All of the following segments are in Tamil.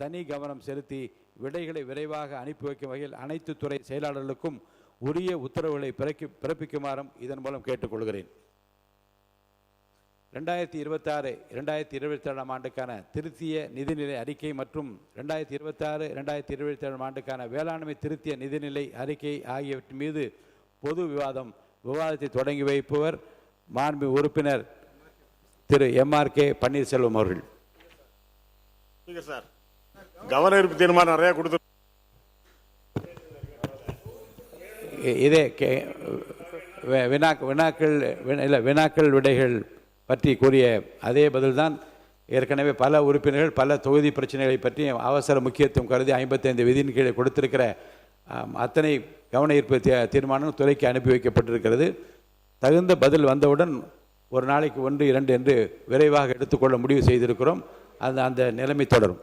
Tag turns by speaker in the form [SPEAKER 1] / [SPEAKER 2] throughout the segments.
[SPEAKER 1] தனி கவனம் செலுத்தி விடைகளை விரைவாக அனுப்பி வைக்கும் வகையில் அனைத்து துறை செயலாளர்களுக்கும் உரிய உத்தரவுகளை பிறப்பிக்குமாறும் இதன் மூலம் கேட்டுக்கொள்கிறேன். 2026-2027 ஆண்டுக்கான திருத்திய நிதிநிலை அறிக்கை மற்றும் 2026-2027 ஆண்டுக்கான வேளாண்மை திருத்திய நிதிநிலை அறிக்கை ஆகியவற்றின் மீது பொது விவாதத்தை தொடங்கி வைப்பவர் மாண்பு உறுப்பினர் திரு MRK பன்னீர்செல்வம் அவர்கள்.
[SPEAKER 2] கவர்னர் தீர்மானம் நிறைய கொடுத்து
[SPEAKER 1] இதே வினாக்கள் விடைகள் பற்றி கூறிய அதே பதில்தான் ஏற்கனவே பல உறுப்பினர்கள் பல தொகுதி பிரச்சனைகளை பற்றி அவசர முக்கியத்துவம் கருதி 55 விதியின் கீழே கொடுத்திருக்கிற அத்தனை கவன ஈர்ப்பு தீர்மானம் துறைக்கு அனுப்பி வைக்கப்பட்டிருக்கிறது. தகுந்த பதில் வந்தவுடன் ஒரு நாளைக்கு 1-2 என்று விரைவாக எடுத்துக்கொள்ள முடிவு செய்திருக்கிறோம். அந்த நிலைமை தொடரும்.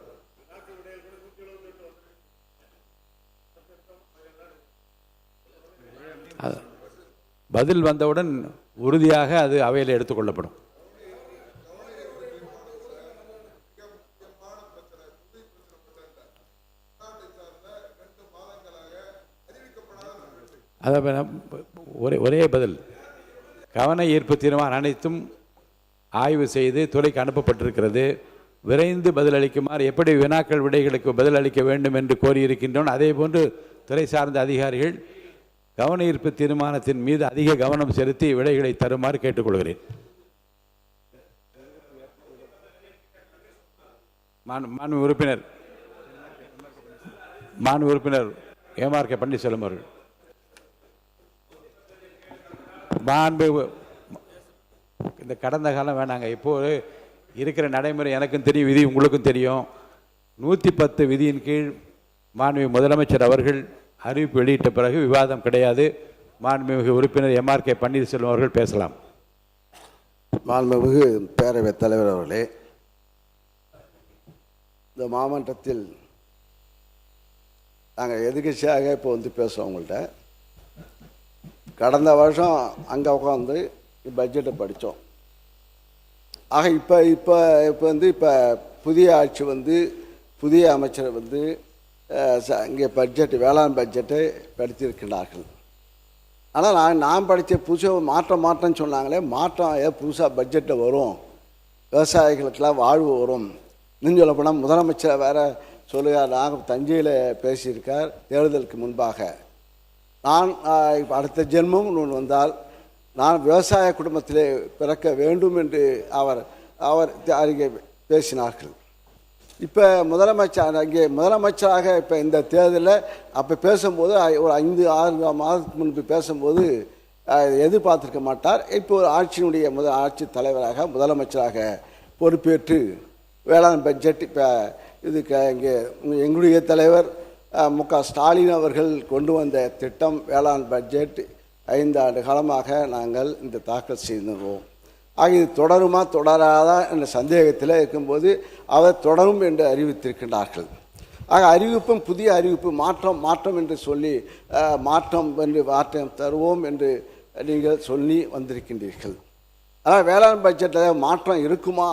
[SPEAKER 1] பதில் வந்தவுடன் உறுதியாக அது அவையில் எடுத்துக்கொள்ளப்படும். ஒரே பதில். கவன ஈர்ப்பு தீர்மானம் அனைத்தும் ஆய்வு செய்து துறைக்கு அனுப்பப்பட்டிருக்கிறது. விரைந்து பதிலளிக்குமாறு எப்படி வினாக்கள் விடைகளுக்கு பதிலளிக்க வேண்டும் என்று கோரியிருக்கின்றோம், அதே போன்று துறை சார்ந்த அதிகாரிகள் கவன ஈர்ப்பு தீர்மானத்தின் மீது அதிக கவனம் செலுத்தி விடைகளை தருமாறு கேட்டுக்கொள்கிறேன். மாண்பு உறுப்பினர் MRK பன்னீர்செல்வம் அவர்கள். இந்த கடந்த காலம் வேணாங்க, இப்போ இருக்கிற நடைமுறை எனக்கும் தெரியும், விதி உங்களுக்கும் தெரியும். 110 விதியின் கீழ் மாண்புமிகு முதலமைச்சர் அவர்கள் அறிவிப்பு வெளியிட்ட பிறகு விவாதம் கிடையாது. மாண்புமிகு உறுப்பினர் MRK பன்னீர்செல்வம் அவர்கள் பேசலாம்.
[SPEAKER 3] மாண்புமிகு பேரவைத் தலைவர் அவர்களே, இந்த மாமன்றத்தில் நாங்கள் எதிர்கட்சியாக இப்போ பேசுகிறோம் உங்கள்கிட்ட. கடந்த வருஷம் அங்கே உட்காந்து பட்ஜெட்டை படித்தோம். ஆக இப்போ புதிய ஆட்சி புதிய அமைச்சர் இங்கே வேளாண் பட்ஜெட்டை படித்திருக்கிறார்கள். ஆனால் நான் படித்த புதுசாக மாற்றம் சொன்னாங்களே, மாற்றம் புதுசாக பட்ஜெட்டில் வரும், விவசாயிகளுக்கெல்லாம் வாழ்வு வரும். இன்னும் சொல்லப்போனால் முதலமைச்சர் வேறு சொல்லுகிறார். நாங்கள் தஞ்சையில் பேசியிருக்கார் தேர்தலுக்கு முன்பாக. நான் அடுத்த ஜென்மம் வந்தால் நான் விவசாய குடும்பத்திலே பிறக்க வேண்டும் என்று அவர் அறிக்கை பேசினார்கள். இப்போ முதலமைச்சராக இப்போ இந்த தேர்தலில் அப்போ பேசும்போது ஒரு 5-6 மாதத்துக்கு முன்பு பேசும்போது எதிர்பார்த்திருக்க மாட்டார். இப்போ ஒரு ஆட்சியினுடைய ஆட்சி தலைவராக முதலமைச்சராக பொறுப்பேற்று வேளாண் பட்ஜெட் இப்போ இதுக்கு இங்கே எங்களுடைய தலைவர் MK ஸ்டாலின் அவர்கள் கொண்டு வந்த திட்டம் வேளாண் பட்ஜெட் 5 ஆண்டு காலமாக நாங்கள் இந்த தாக்கல் செய்திருந்தோம். ஆக இது தொடருமா தொடராதா என்ற சந்தேகத்தில் இருக்கும்போது அவர் தொடரும் என்று அறிவித்திருக்கின்றார்கள். ஆக அறிவிப்பும் புதிய அறிவிப்பு மாற்றம் என்று சொல்லி மாற்றம் தருவோம் என்று நீங்கள் சொல்லி வந்திருக்கின்றீர்கள். ஆனால் வேளாண் பட்ஜெட்டில் மாற்றம் இருக்குமா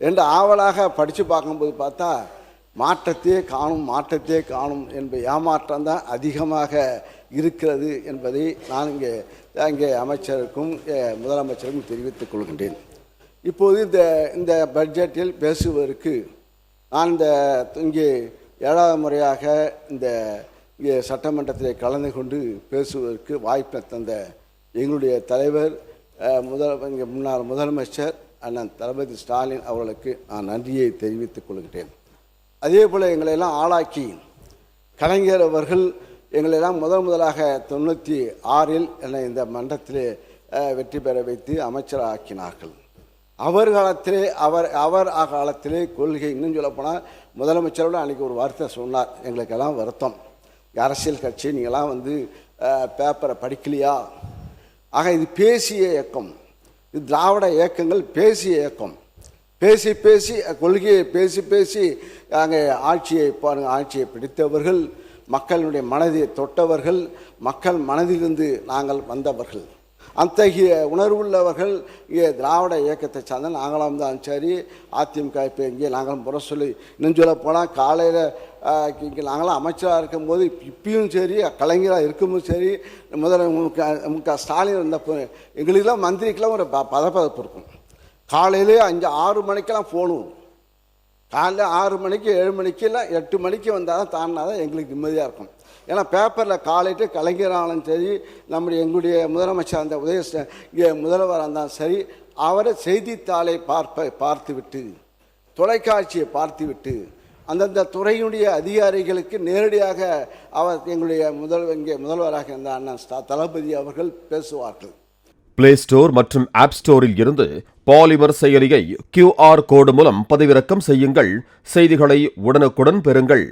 [SPEAKER 3] என்று ஆவலாக படித்து பார்க்கும்போது பார்த்தா மாற்றத்தையே காணும் என்ப ஏமாற்றம் தான் அதிகமாக இருக்கிறது என்பதை நான் இங்கே அமைச்சருக்கும் முதலமைச்சருக்கும் தெரிவித்துக் கொள்கின்றேன். இப்போது இந்த பட்ஜெட்டில் பேசுவதற்கு நான் இங்கே 7வது முறையாக இங்கே சட்டமன்றத்தில் கலந்து கொண்டு பேசுவதற்கு வாய்ப்பை தந்த எங்களுடைய தலைவர் முன்னாள் முதலமைச்சர் அண்ணன் தளபதி ஸ்டாலின் அவர்களுக்கு நான் நன்றியை தெரிவித்துக் கொள்கிறேன். அதே போல் எங்களையெல்லாம் ஆளாக்கி கலைஞர் அவர்கள் எங்களெல்லாம் முதலாக 96-இல் என்னை இந்த மன்றத்திலே வெற்றி பெற வைத்து அமைச்சராக ஆக்கினார்கள். அவர் காலத்திலே கொள்கை இன்னும் சொல்லப்போனால் முதலமைச்சரோடு அன்றைக்கி ஒரு வார்த்தை சொன்னார். எங்களுக்கெல்லாம் வருத்தம், அரசியல் கட்சி நீங்கள்லாம் பேப்பரை படிக்கலையா? ஆக இது பேசிய இயக்கம், இது திராவிட இயக்கங்கள் பேசிய இயக்கம். பேசி கொள்கையை பேசி அங்கே ஆட்சியை பிடித்தவர்கள், மக்களுடைய மனதை தொட்டவர்கள், மக்கள் மனதிலிருந்து நாங்கள் வந்தவர்கள். அத்தகைய உணர்வுள்ளவர்கள் இங்கே திராவிட இயக்கத்தை சார்ந்த நாங்களும் தான் சரி, அதிமுக இப்போ இங்கே நாங்களும் புற சொல்லி இன்னும் சொல்ல போனால் காலையில் இங்கே நாங்களாம் அமைச்சராக இருக்கும்போது இப்பயும் சரி, கலைஞராக இருக்கும்போது சரி, முக ஸ்டாலின் இருந்தப்போ எங்களுக்கெல்லாம் மந்திரிக்கெல்லாம் ஒரு பதப்பதப்பு இருக்கும். காலையிலே 5-6 மணிக்கெல்லாம் ஃபோனு வரும். காலையில் 6 மணிக்கு 7 மணிக்கெல்லாம் 8 மணிக்கு வந்தால் தான் தாண்டினா தான் எங்களுக்கு நிம்மதியாக இருக்கும். ஏன்னா பேப்பரில் காலையிட்டு கலைஞராலும் சரி, எங்களுடைய முதலமைச்சர் அந்த இங்கே முதல்வராக இருந்தாலும் சரி, அவரை செய்தித்தாளை பார்த்துவிட்டு, தொலைக்காட்சியை பார்த்துவிட்டு, அந்தந்த துறையினுடைய அதிகாரிகளுக்கு நேரடியாக அவர் எங்களுடைய இங்கே முதல்வராக இருந்த அண்ணன் தளபதி அவர்கள் பேசுவார்கள்.
[SPEAKER 4] பிளே ஸ்டோர் மற்றும் ஆப் ஸ்டோரில் இருந்து பாலிமர் செயலியை QR கோடு மூலம் பதிவிறக்கம் செய்யுங்கள். செய்திகளை உடனுக்குடன் பெறுங்கள்.